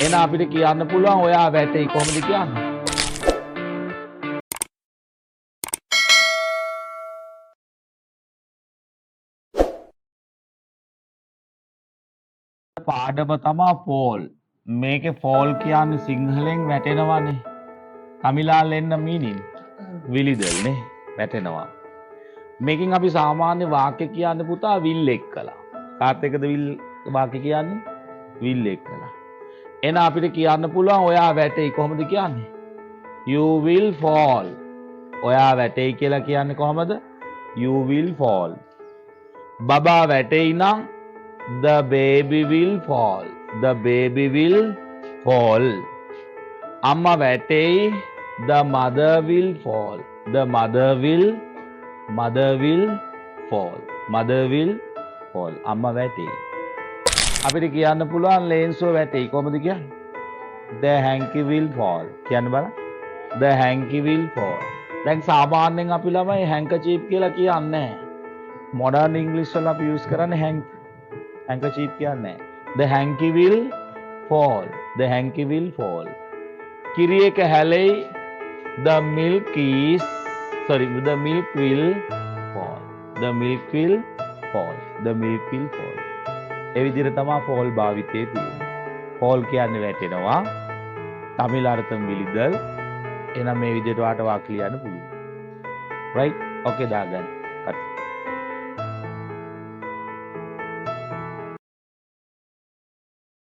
එන අපිට කියන්න පුළුවන් ඔයා වැටෙයි කොහොමද කියන්නේ? පාඩම තමා ෆෝල්. මේකේ ෆෝල් කියන්නේ සිංහලෙන් වැටෙනවානේ. තමිලාලෙන්න මීනින් විලිදල් නේ වැටෙනවා. මේකෙන් අපි සාමාන්‍ය වාක්‍ය කියන්න පුතා විල් එක්කලා. කාත් එක්කද විල් වාක්‍ය කියන්නේ? විල් එක්කලා. එන අපිට කියන්න පුළුවන් ඔයා වැටෙයි කොහොමද කියන්නේ? You will fall. ඔයා වැටෙයි කියලා කියන්නේ කොහොමද? You will fall. බබා වැටෙයි නම් the baby will fall. The baby will fall. අම්මා වැටෙයි the mother will fall. The mother will fall. Mother will fall. අම්මා වැටෙයි. අපිට කියන්න පුළුවන් ලේන්සුව වැටෙයි කොහොමද කියන්නේ? The hanky will fall. කියන්න බලන්න. The hanky will fall. දැන් සාමාන්‍යයෙන් අපි ළමයි handkerchief කියලා කියන්නේ නැහැ. modern english වල අපි use කරන්නේ handkerchief කියන්නේ නැහැ. The hanky will fall. The hanky will fall. කිරි එක හැලෙයි the milk will fall. The milk will fall. The milk will fall. ඒ විදිහට තමයි fall භාවිතයේ තියෙන්නේ. fall කියන්නේ වැටෙනවා. තමිල් අර්ථම විලිදල්. එහෙනම් මේ විදිහට වාට වාක්‍ය ලියන්න පුළුවන්. right? okay දාගන්න.